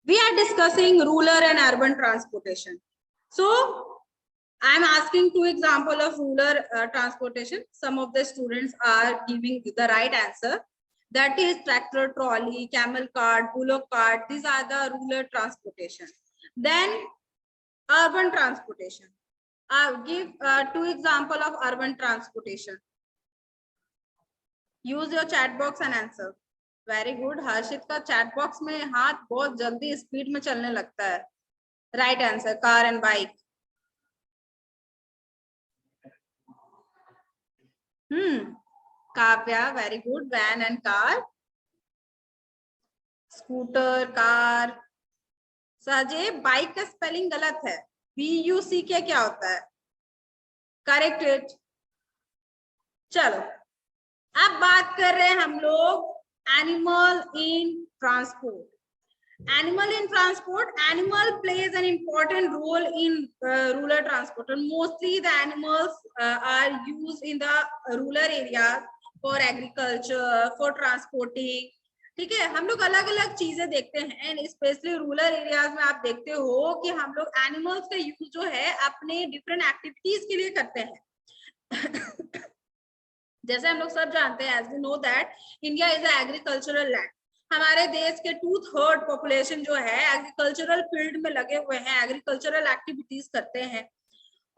We are discussing rural and urban transportation. So I am asking two examples of rural transportation. Some of the students are giving the right answer. That is tractor, trolley, camel cart, bullock cart. These are the rural transportation. Then urban transportation. I'll give two examples of urban transportation. Use your chat box and answer. Very good. Harshit का chat box में हाथ बहुत जल्दी speed में चलने लगता है. Right answer car and bike. Kavya very good. Van and car. Scooter, car. सहजे बाइक का स्पेलिंग गलत है. BUC के क्या होता है? Correct it. चलो अब बात कर रहे हैं हम लोग animal in transport. Animal in transport. Animal plays an important role in rural transport. And mostly the animals are used in the rural areas for agriculture, for transporting. ठीक है. हम लोग अलग अलग चीजें देखते हैं. स्पेशली रूरल एरियाज में आप देखते हो कि हम लोग एनिमल्स का यूज जो है अपने डिफरेंट एक्टिविटीज के लिए करते हैं. जैसे हम लोग सब जानते हैं, as we know that India is agricultural land. हमारे देश के 2/3 पॉपुलेशन जो है एग्रीकल्चरल फील्ड में लगे हुए हैं, एग्रीकल्चरल एक्टिविटीज करते हैं.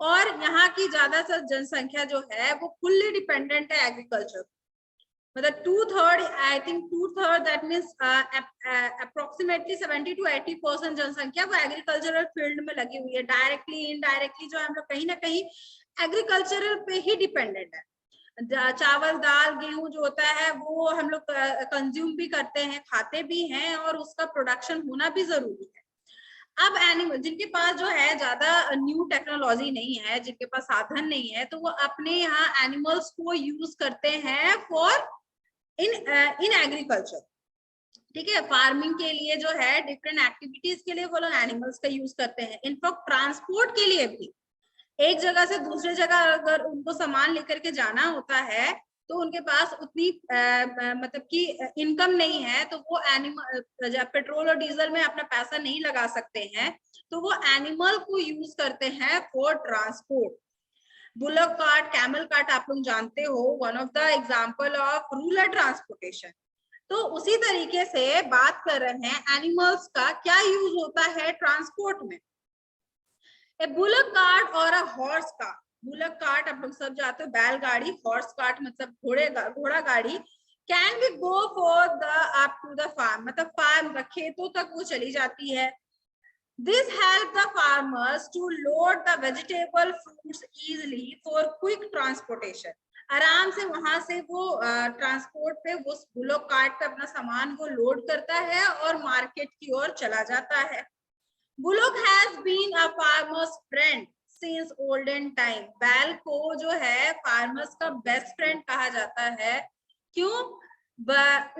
और यहाँ की ज्यादातर जनसंख्या जो है वो फुल्ली डिपेंडेंट है एग्रीकल्चर. मतलब 2/3, I think 2/3, that means approximately 70 to 80% जनसंख्या वो एग्रीकल्चरल फील्ड में लगी हुई है. डायरेक्टली इनडायरेक्टली जो हम लोग कहीं ना कहीं एग्रीकल्चरल पे ही डिपेंडेंट है. चावल, दाल, गेहूं जो होता है वो हम लोग कंज्यूम भी करते हैं, खाते भी हैं, और उसका प्रोडक्शन होना भी जरूरी है. अब एनिमल जिनके पास जो है ज्यादा न्यू टेक्नोलॉजी नहीं है, जिनके पास साधन नहीं है, तो वो अपने यहाँ एनिमल्स को यूज करते हैं फॉर इन एग्रीकल्चर. ठीक है. फार्मिंग के लिए जो है डिफरेंट एक्टिविटीज के लिए वो लोग एनिमल्स का यूज करते हैं. इनफैक्ट ट्रांसपोर्ट के लिए भी, एक जगह से दूसरे जगह अगर उनको सामान लेकर के जाना होता है तो उनके पास उतनी मतलब कि इनकम नहीं है, तो वो एनिमल पेट्रोल और डीजल में अपना पैसा नहीं लगा सकते हैं, तो वो एनिमल को यूज करते हैं for transport. Bullock cart, camel cart आप लोग जानते हो, one of the example of rural transportation. तो उसी तरीके से बात कर रहे हैं एनिमल्स का क्या यूज होता है ट्रांसपोर्ट में. A bullock cart और a horse cart. Bullock cart आप लोग सब जाते हो, बैलगाड़ी. हॉर्स कार्ट मतलब घोड़ा गाड़ी. Can be go for the up to the farm, मतलब फार्म खेतों तक वो चली जाती है. This help the farmers to load the vegetable fruits easily for quick transportation. आराम से वहां से वो ट्रांसपोर्ट पे वो बुलक कार्ट पे अपना सामान वो लोड करता है और मार्केट की ओर चला जाता है. Bullock has been a farmer's friend since olden time. बैल को जो है फार्मर्स का बेस्ट फ्रेंड कहा जाता है. क्यों?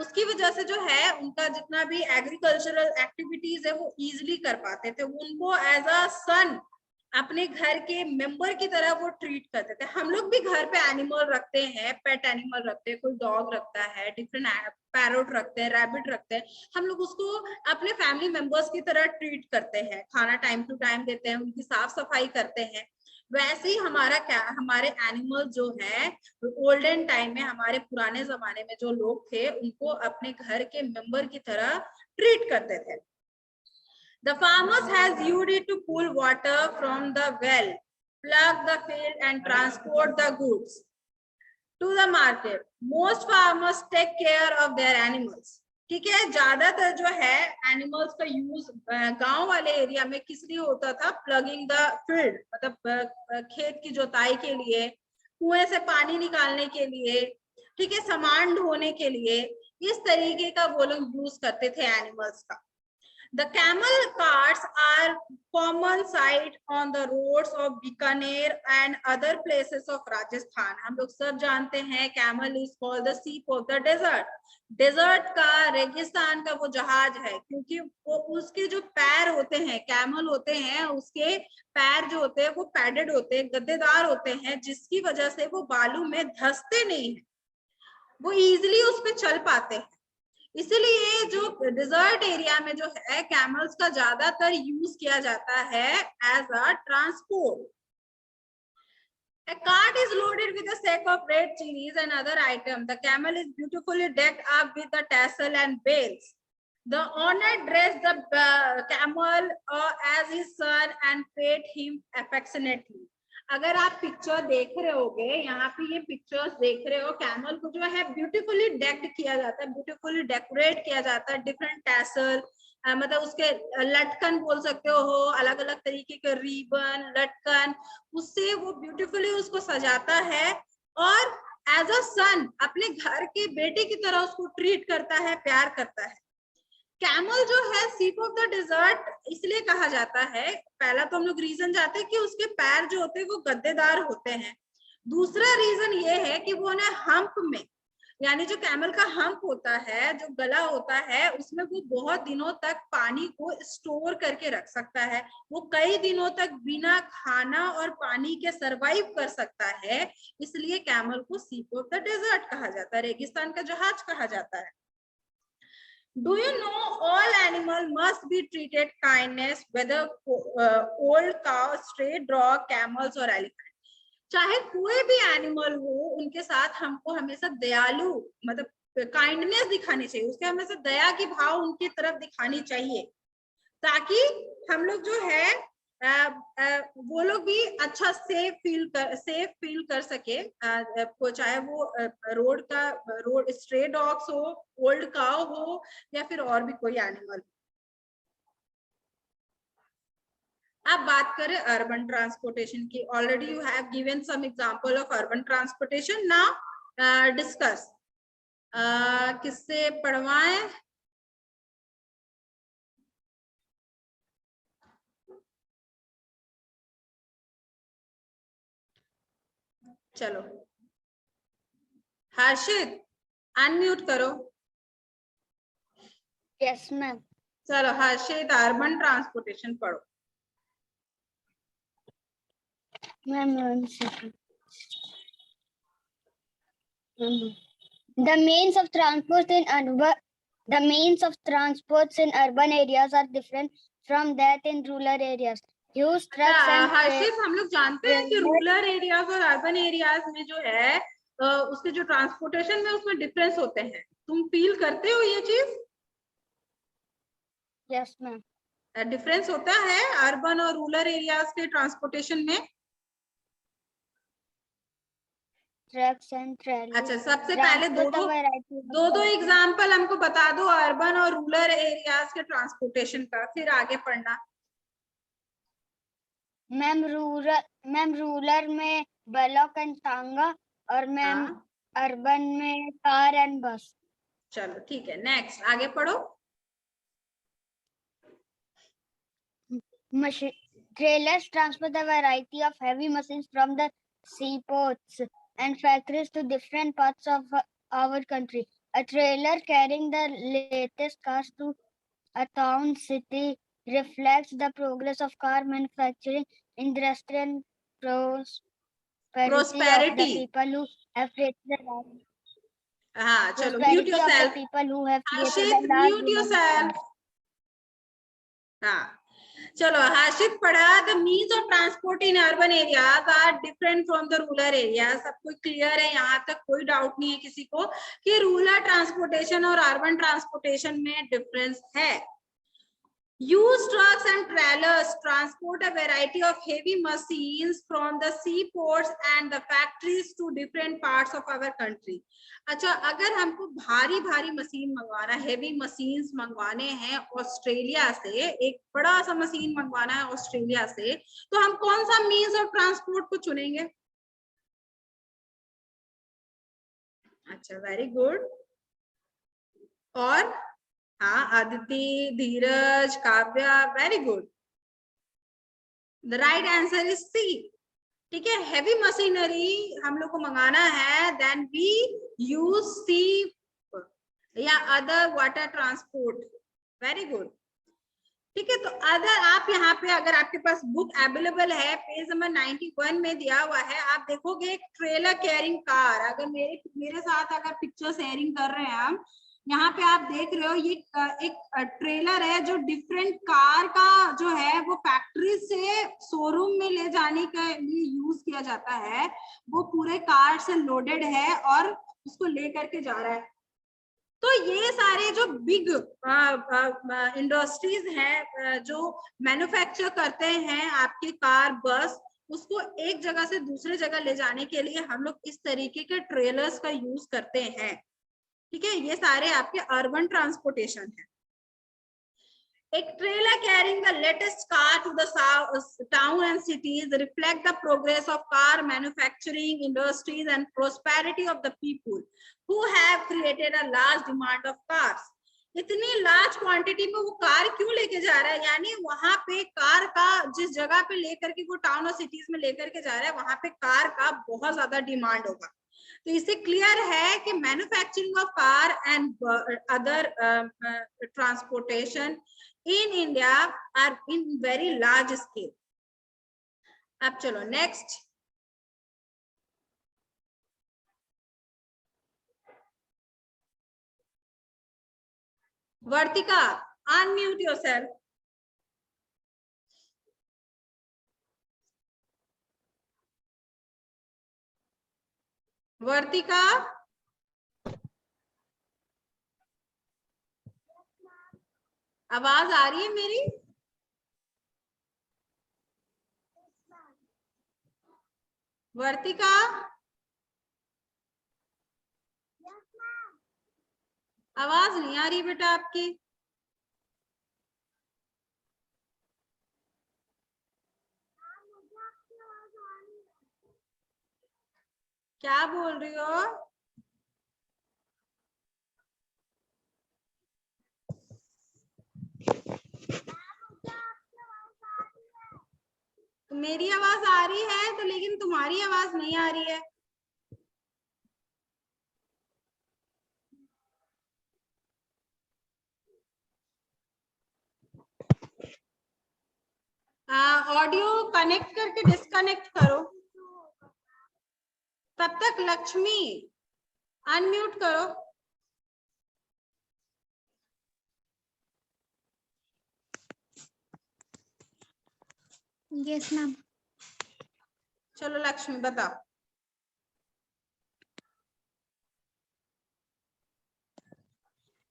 उसकी वजह से जो है उनका जितना भी एग्रीकल्चरल एक्टिविटीज है वो इजीली कर पाते थे. उनको एज अ सन, अपने घर के मेंबर की तरह वो ट्रीट करते थे. हम लोग भी घर पे एनिमल रखते हैं, पेट एनिमल रखते हैं. कोई डॉग रखता है, डिफरेंट पैरोट रखते हैं, रैबिट रखते हैं. हम लोग उसको अपने फैमिली मेंबर्स की तरह ट्रीट करते हैं, खाना टाइम टू टाइम देते हैं, उनकी साफ सफाई करते हैं. वैसे ही हमारे एनिमल जो है ओल्डन टाइम में, हमारे पुराने जमाने में जो लोग थे उनको अपने घर के मेंबर की तरह ट्रीट करते थे. The farmers has used it to pull water from the well, plug the field and transport the goods to the market. Most farmers take care of their animals. ठीक है. ज्यादातर जो है एनिमल्स का यूज गांव वाले एरिया में किस लिए होता था? प्लगिंग द फील्ड, मतलब खेत की जोताई के लिए, कुएं से पानी निकालने के लिए, ठीक है, सामान ढोने के लिए. इस तरीके का वो लोग यूज करते थे एनिमल्स का. The camel carts are common sight on the roads of Bikaner and other places of Rajasthan. हम लोग सब जानते हैं camel is called the sheep of the desert. Desert का, रेगिस्तान का वो जहाज है, क्योंकि वो उसके जो पैर होते हैं, कैमल होते हैं, उसके पैर जो होते हैं वो पैडेड होते हैं, गद्देदार होते हैं, जिसकी वजह से वो बालू में धंसते नहीं है, वो इजिली उस पर चल पाते हैं. इसलिए जो डिजर्ट एरिया में जो है कैमल्स का ज्यादातर यूज किया जाता है as a transport. A cart is loaded with a sack of red chilies and other items. The camel is beautifully decked up with the tassel and bells. The owner dressed the camel as his son and paid him affectionately. अगर आप picture देख रहे होगे, यहाँ पे ये pictures देख रहे हो, कैमल को जो है ब्यूटीफुली डेक्ड किया जाता है, ब्यूटीफुली डेकोरेट किया जाता है, डिफरेंट टैसल, मतलब उसके लटकन बोल सकते हो, अलग अलग तरीके के रिबन, लटकन, उससे वो ब्यूटीफुली उसको सजाता है और एज अ सन अपने घर के बेटे की तरह उसको ट्रीट करता है, प्यार करता है. कैमल जो है सीप ऑफ द डेजर्ट इसलिए कहा जाता है, पहला तो हम लोग रीजन जाते हैं कि उसके पैर जो होते हैं वो गद्देदार होते हैं. दूसरा रीजन ये है कि वो ना हम्प में, यानी जो कैमल का हम्प होता है, जो गला होता है, उसमें वो बहुत दिनों तक पानी को स्टोर करके रख सकता है. वो कई दिनों तक बिना खाना और पानी के सरवाइव कर सकता है. इसलिए कैमल को सीप ऑफ द डेजर्ट कहा जाता है, रेगिस्तान का जहाज कहा जाता है. Do you know all animals must be treated kindness, whether old cow, stray dog, camels or elephant. चाहे कोई भी एनिमल हो, उनके साथ हमको हमेशा दयालु मतलब काइंडनेस दिखानी चाहिए, उसके हमेशा दया की भाव उनकी तरफ दिखानी चाहिए, ताकि हम लोग जो है वो लोग भी अच्छा सेफ फील कर सके. चाहे वो रोड स्ट्रे डॉग्स हो, ओल्ड काउ हो या फिर और भी कोई एनिमल. अब बात करें अर्बन ट्रांसपोर्टेशन की. Already you have given some example of urban transportation. Now discuss. किससे पढ़वाएं? चलो हर्षित अनम्यूट करो. Yes ma'am. चलो हर्षित अर्बन ट्रांसपोर्टेशन पढ़ो. Ma'am the means of transport in urban areas are different from that in rural areas. Use trucks and हर्षित, हम लोग जानते हैं कि रूरल एरियाज और अर्बन एरियाज में जो है उसके जो ट्रांसपोर्टेशन में उसमें डिफरेंस होते हैं. तुम फील करते हो ये चीज? Yes ma'am. डिफरेंस होता है अर्बन और रूरल एरियाज के ट्रांसपोर्टेशन में. Trucks and trolley. अच्छा, सबसे पहले दो एग्जांपल हमको बता दो अर्बन और रूरल एरियाज के ट्रांसपोर्टेशन का, फिर आगे पढ़ना. मैम रूरल में बलक एंड टांगा और मैम अर्बन में कार एंड बस. चलो ठीक है, नेक्स्ट आगे पढ़ो. Trailers transport a variety of heavy machines from the seaports and factories to different parts of our country. A trailer carrying the latest cars to a town city reflects the progress of car manufacturing industry and prosperity of the people who have created the large. हाँ, चलो mute yourself. People who have Harshit, mute yourself. हाँ, चलो हर्षित पढ़ा. The means of transport in urban areas are different from the rural areas. सबको clear है, यहाँ तक कोई डाउट नहीं है किसी को कि रूरल ट्रांसपोर्टेशन और अर्बन ट्रांसपोर्टेशन में डिफरेंस है. Used trucks and trailers transport a variety of heavy machines from the seaports and the factories to different parts of our country. अच्छा, अगर हमको भारी भारी मशीन मंगवाना, हेवी मशीन्स मंगवाने हैं ऑस्ट्रेलिया से, एक बड़ा सा मशीन मंगवाना है ऑस्ट्रेलिया से, तो हम कौन सा मीन्स ऑफ ट्रांसपोर्ट को चुनेंगे? अच्छा, वेरी गुड. और हाँ, Aditi, Dheeraj, Kavya, very good. The right answer is C. ठीक है, हेवी मशीनरी हम लोग को मंगाना है, देन वी यूज सी या other water transport. Very good. ठीक है, तो अगर आप यहाँ पे, अगर आपके पास बुक अवेलेबल है, पेज नंबर 91 में दिया हुआ है, आप देखोगे एक ट्रेलर कैरिंग कार. अगर मेरे साथ अगर पिक्चर शेयरिंग कर रहे हैं हम, यहाँ पे आप देख रहे हो ये एक ट्रेलर है जो डिफरेंट कार का जो है वो फैक्ट्री से शोरूम में ले जाने के लिए यूज किया जाता है। वो पूरे कार से लोडेड है और उसको लेकर के जा रहा है। तो ये सारे जो बिग इंडस्ट्रीज हैं जो मैन्युफैक्चर करते हैं आपके कार बस, उसको एक जगह से दूसरे जगह ले जाने के लिए हम लोग इस तरीके के ट्रेलर्स का यूज करते हैं। ठीक है, ये सारे आपके अर्बन ट्रांसपोर्टेशन है। एक trailer carrying the latest car to the town and cities reflect the progress of car manufacturing industries and prosperity of the people who have created a large demand of cars. इतनी large quantity में वो car क्यों लेके जा रहा है, यानी वहां पे कार का जिस जगह पे लेकर के वो टाउन और सिटीज में लेकर के जा रहा है वहां पे कार का बहुत ज्यादा डिमांड होगा। तो इससे क्लियर है कि manufacturing of car and other transportation in India are in very large scale. अब चलो नेक्स्ट, वर्तिका अनम्यूट योरसेल्फ। वर्तिका आवाज आ रही है मेरी? वर्तिका आवाज नहीं आ रही बेटा आपकी। क्या बोल रही हो? तो मेरी आवाज आ रही है तो, लेकिन तुम्हारी आवाज नहीं आ रही है। ऑडियो कनेक्ट करके डिस्कनेक्ट करो। तब तक लक्ष्मी अनम्यूट करो। Yes ma'am. चलो लक्ष्मी बताओ।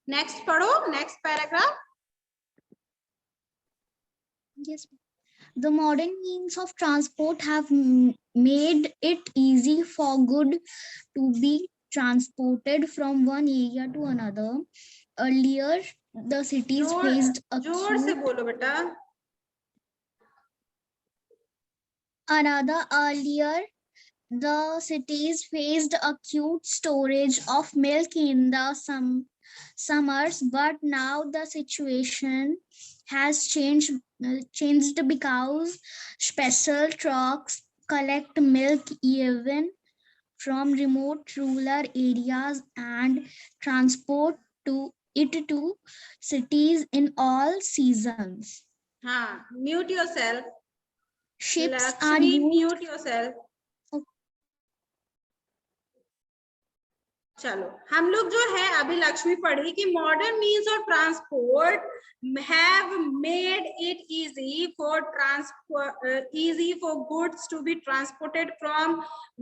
नेक्स्ट पढ़ो, next paragraph. Yes. The modern means of transport have made it easy for goods to be transported from one area to another. Earlier, the cities faced जोर से बोलो बेटा। Earlier, the cities faced acute storage of milk in the summers, but now the situation has changed because special trucks collect milk even from remote rural areas and transport it to cities in all seasons. हाँ, mute yourself. Ships are Lakshmi, used. mute yourself. चलो हम लोग जो है अभी लक्ष्मी पढ़ी कि modern means of transport have made it easy for goods to be transported from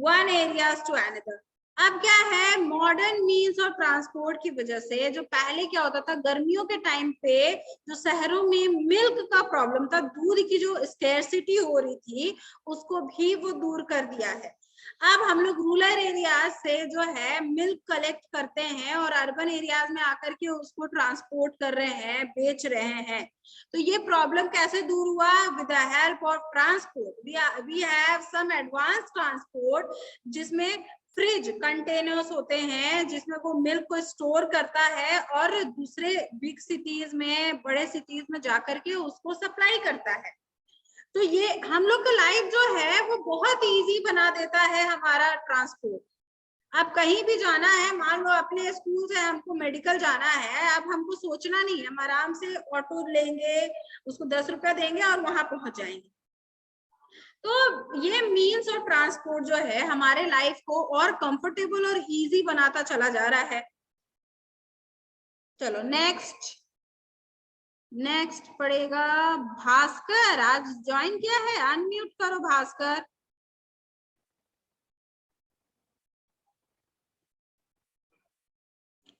one areas to another. अब क्या है, मॉडर्न मीन्स ऑफ ट्रांसपोर्ट की वजह से जो पहले क्या होता था, गर्मियों के टाइम पे जो शहरों में मिल्क का प्रॉब्लम था, दूध की जो स्कैरसिटी हो रही थी उसको भी वो दूर कर दिया है। अब हम लोग रूरल एरियाज से जो है मिल्क कलेक्ट करते हैं और अर्बन एरियाज में आकर के उसको ट्रांसपोर्ट कर रहे हैं, बेच रहे हैं। तो ये प्रॉब्लम कैसे दूर हुआ? With the help of transport. We have some advance transport जिसमें फ्रिज कंटेनर्स होते हैं जिसमें वो मिल्क को स्टोर करता है और दूसरे बिग सिटीज में, बड़े सिटीज में जाकर के उसको सप्लाई करता है। तो ये हम लोग का लाइफ जो है वो बहुत इजी बना देता है हमारा ट्रांसपोर्ट। अब कहीं भी जाना है, मान लो अपने स्कूल से हमको मेडिकल जाना है, अब हमको सोचना नहीं है, हम आराम से ऑटो लेंगे, उसको 10 रुपया देंगे और वहां पहुंच जाएंगे। तो ये मीन्स ऑफ ट्रांसपोर्ट जो है हमारे लाइफ को और कंफर्टेबल और इजी बनाता चला जा रहा है। चलो नेक्स्ट पड़ेगा भास्कर। आज ज्वाइन किया है, अनम्यूट करो भास्कर।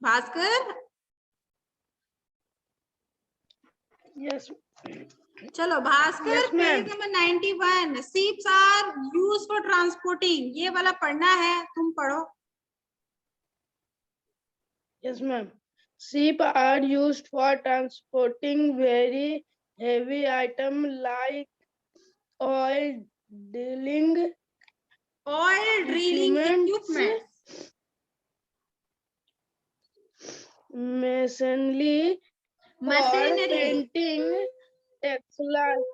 भास्कर Yes. चलो Bhaskar, Yes, ma'am. Page number 91, ships are use for transporting, ये वाला पढ़ना है, तुम पढ़ो। Yes, ma'am. Sheep are used for transporting very heavy item like oil drilling oil drilling equipment, masonry for machinery, painting, textile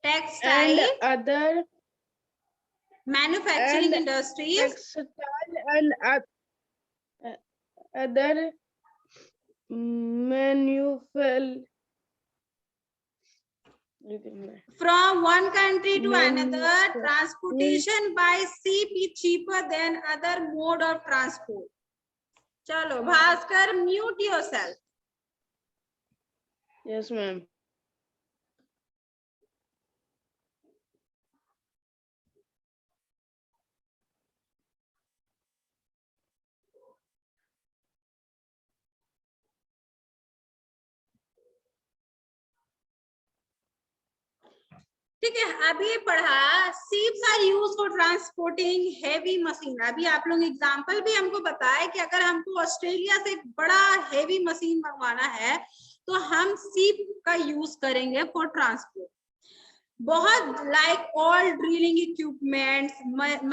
textile and other manufacturing and industries, textile and other manufacturing from one country to another, Manufacturing. transportation by sea is cheaper than other mode of transport. चलो Bhaskar, mute yourself. Yes, ma'am. ठीक है, अभी पढ़ा ships are use for transporting heavy machine. अभी आप लोग example भी हमको बताए कि अगर हमको ऑस्ट्रेलिया से एक बड़ा हेवी मशीन मंगवाना है तो हम सीप का यूज करेंगे फॉर ट्रांसपोर्ट। बहुत like all drilling equipments,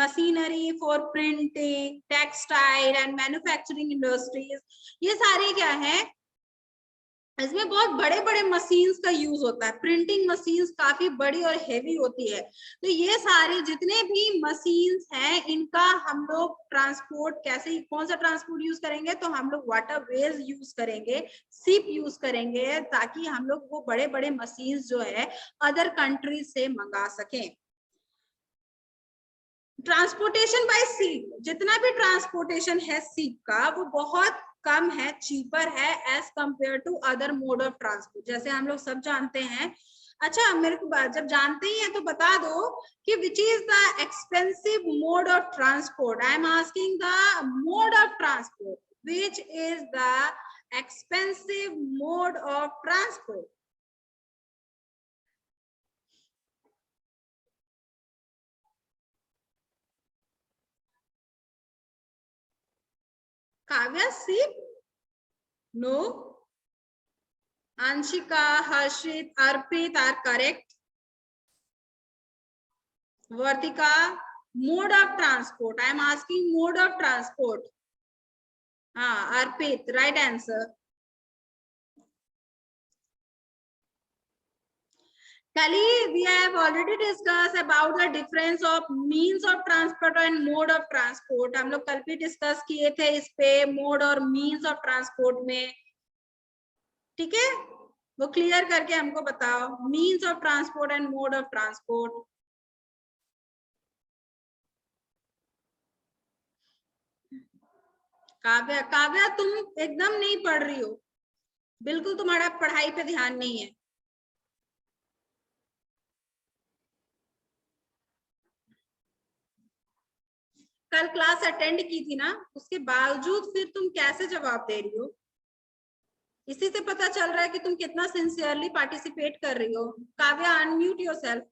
machinery for printing, textile and manufacturing industries, ये सारे क्या है, इसमें बहुत बड़े बड़े मशीन्स का यूज होता है। प्रिंटिंग मशीन्स काफी बड़ी और हेवी होती है। तो ये सारे जितने भी मशीन्स हैं, इनका हम लोग ट्रांसपोर्ट कैसे, कौन सा ट्रांसपोर्ट यूज करेंगे, तो हम लोग वाटरवेज यूज करेंगे, शिप यूज करेंगे, ताकि हम लोग वो बड़े बड़े मशीन्स जो है अदर कंट्रीज से मंगा सकें। ट्रांसपोर्टेशन बाय सी, जितना भी ट्रांसपोर्टेशन है सीप का, वो बहुत कम है, चीपर है as compare to other mode of transport, जैसे हम लोग सब जानते हैं। अच्छा, मेरे को जब जानते ही हैं तो बता दो कि which is the expensive mode of transport. I am asking the mode of transport, which is the expensive mode of transport. Kavya, सीप? No. Anshika, Harshit, Arpit are correct. Vartika, mode of transport. I am asking mode of transport. Arpit, right answer. Kali, we have already discussed about the difference of means of transport and mode of transport. हम लोग कल भी discuss किए थे इस पे, mode और means of transport में। ठीक है, वो क्लियर करके हमको बताओ, means of transport and mode of transport. Kavya, Kavya तुम एकदम नहीं पढ़ रही हो, बिल्कुल तुम्हारा पढ़ाई पे ध्यान नहीं है। कल क्लास अटेंड की थी ना, उसके बावजूद फिर तुम कैसे जवाब दे रही हो? इसी से पता चल रहा है कि तुम कितना सिंसियरली पार्टिसिपेट कर रही हो। Kavya, unmute yourself.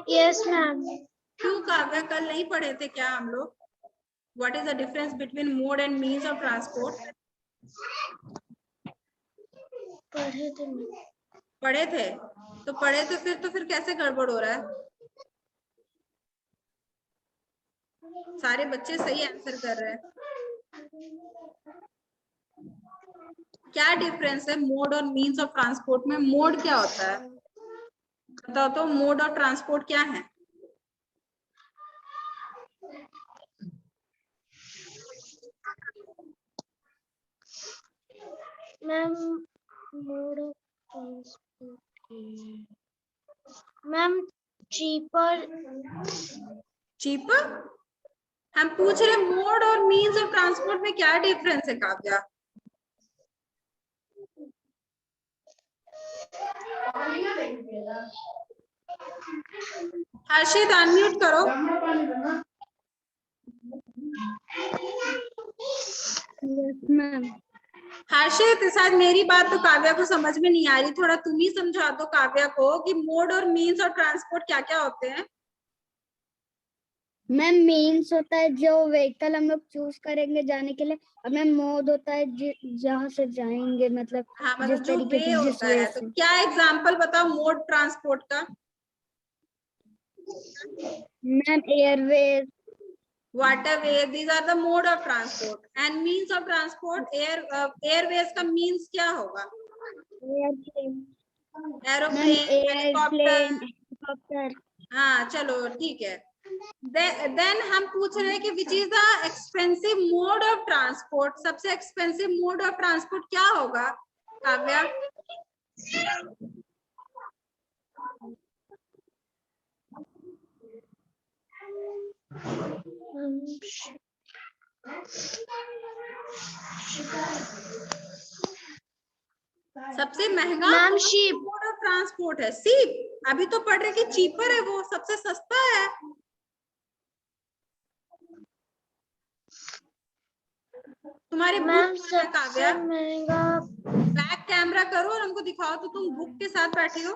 Yes, ma'am. क्यों काव्या, कल नहीं पढ़े थे क्या हम लोग? What is the difference between mode and means of transport? पढ़े थे तो पढ़े थे, तो फिर कैसे गड़बड़ हो रहा है? सारे बच्चे सही आंसर कर रहे हैं। क्या डिफरेंस है मोड और मीन्स ऑफ ट्रांसपोर्ट में? मोड क्या होता है बताओ तो, मोड ऑफ ट्रांसपोर्ट क्या है? Ma'am, mode of transport, ma'am cheaper cheaper. हम पूछ रहे मोड और मीन्स ऑफ ट्रांसपोर्ट में क्या डिफरेंस है काव्या? हर्षित अनम्यूट करो। मैम हर्षित शायद मेरी बात तो काव्या को समझ में नहीं आ रही, थोड़ा तुम ही समझा दो काव्या को कि मोड और मीन्स और ट्रांसपोर्ट क्या क्या होते हैं। मैम मीन्स होता है जो व्हीकल हम लोग चूज करेंगे जाने के लिए, और मैम मोड होता है जहाँ से जाएंगे, मतलब हाँ, मतलब जिस जो तरीके वे से जिस होता वे है। तो से। क्या एग्जाम्पल बताओ मोड ट्रांसपोर्ट का? Ma'am Airways, waterway, these are the mode of transport. And means of transport, airways का means क्या होगा? Airplane, ma'am aeroplane, helicopter. Airplane, helicopter. हाँ चलो ठीक है। देन हम पूछ रहे हैं कि which is the expensive mode of transport. सबसे एक्सपेंसिव मोड ऑफ ट्रांसपोर्ट क्या होगा काव्या? सबसे महंगा ma'am ship. Mode of transport है शिप। अभी तो पढ़ रहे कि चीपर है, वो सबसे सस्ता है। तुम्हारे मैम बुक है काव्या, सबसे महंगा। बैक कैमरा करो और हमको दिखाओ तो तुम बुक के साथ बैठी हो।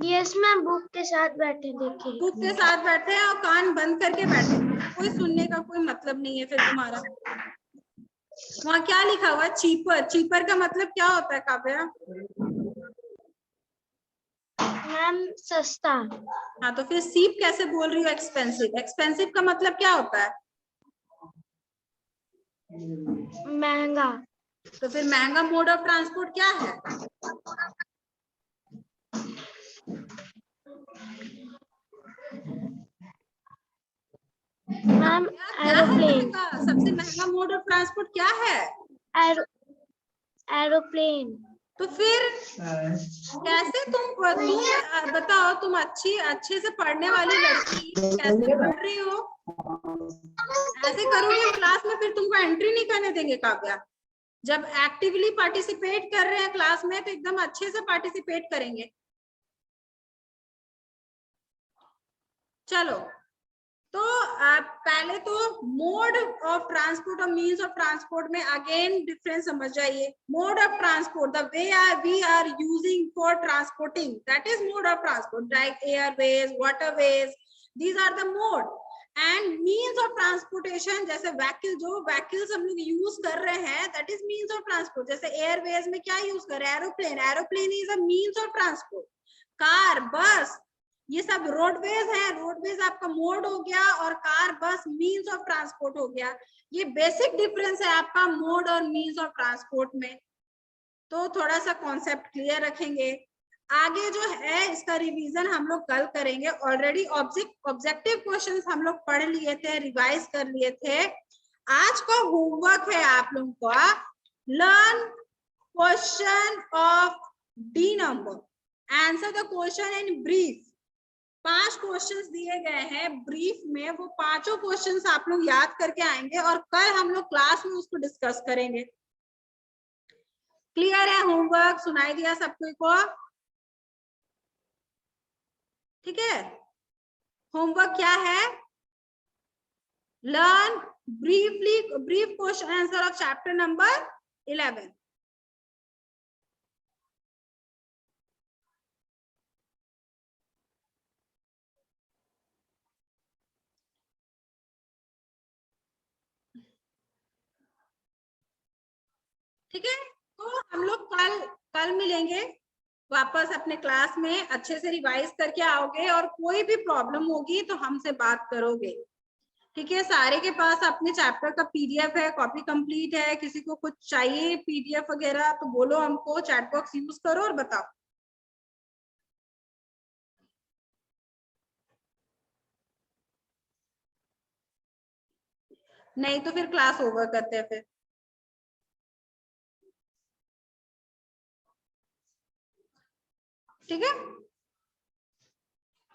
यस मैम बुक के साथ बैठे, देखिए बुक के साथ बैठे हैं और कान बंद करके बैठे हैं, कोई सुनने का कोई मतलब नहीं है फिर तुम्हारा। वहाँ क्या लिखा हुआ है? चीपर। चीपर का मतलब क्या होता है काव्या? मैम सस्ता। हाँ, तो फिर सीप कैसे बोल रही हो एक्सपेंसिव? एक्सपेंसिव का मतलब क्या होता है? महंगा। तो फिर महंगा मोड ऑफ ट्रांसपोर्ट क्या है? मैम क्या है एरोप्लेन। महंगा? सबसे महंगा मोड ऑफ ट्रांसपोर्ट क्या है? एरोप्लेन। तो फिर कैसे तुम बताओ, तुम अच्छे से पढ़ने वाली लड़की कैसे पढ़ रही हो? ऐसे करोगे क्लास में फिर तुमको एंट्री नहीं करने देंगे काव्या। जब एक्टिवली पार्टिसिपेट कर रहे हैं क्लास में तो एकदम अच्छे से पार्टिसिपेट करेंगे। चलो, तो पहले तो मोड ऑफ ट्रांसपोर्ट और मीन्स ऑफ ट्रांसपोर्ट में अगेन डिफरेंस समझ जाइए। Mode of transport, the way we are using for transporting, that is mode of transport, like airways, waterways, these are the mode. And means of transportation, जैसे vehicle, जो vehicles हम लोग use कर रहे हैं, that is means of transport. जैसे airways में क्या यूज कर रहे हैं? Aeroplane. Aeroplane is a means of transport. Car, बस, ये सब रोडवेज है। रोडवेज आपका मोड हो गया और कार, बस मीन्स ऑफ ट्रांसपोर्ट हो गया। ये बेसिक डिफरेंस है आपका मोड और मीन्स ऑफ ट्रांसपोर्ट में। तो थोड़ा सा कॉन्सेप्ट क्लियर रखेंगे। आगे जो है इसका रिवीजन हम लोग कल करेंगे। ऑलरेडी ऑब्जेक्टिव क्वेश्चंस हम लोग पढ़ लिए थे, रिवाइज कर लिए थे। आज का होमवर्क है आप लोगों का, learn question of D number, answer the question in brief. 5 questions दिए गए हैं ब्रीफ में, वो पांचों क्वेश्चंस आप लोग याद करके आएंगे और कल हम लोग क्लास में उसको डिस्कस करेंगे। क्लियर है? होमवर्क सुनाई दिया सबको को? ठीक है, होमवर्क क्या है? Learn brief question answer of chapter number 11। ठीक है, तो हम लोग कल मिलेंगे वापस अपने क्लास में। अच्छे से रिवाइज करके आओगे और कोई भी प्रॉब्लम होगी तो हमसे बात करोगे। ठीक है, सारे के पास अपने चैप्टर का पीडीएफ है, कॉपी कंप्लीट है। किसी को कुछ चाहिए पीडीएफ वगैरह तो बोलो हमको, चैट बॉक्स यूज करो और बताओ। नहीं तो फिर क्लास ओवर करते हैं फिर। ठीक है।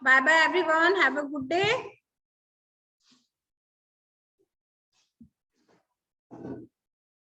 Bye bye everyone. Have a good day.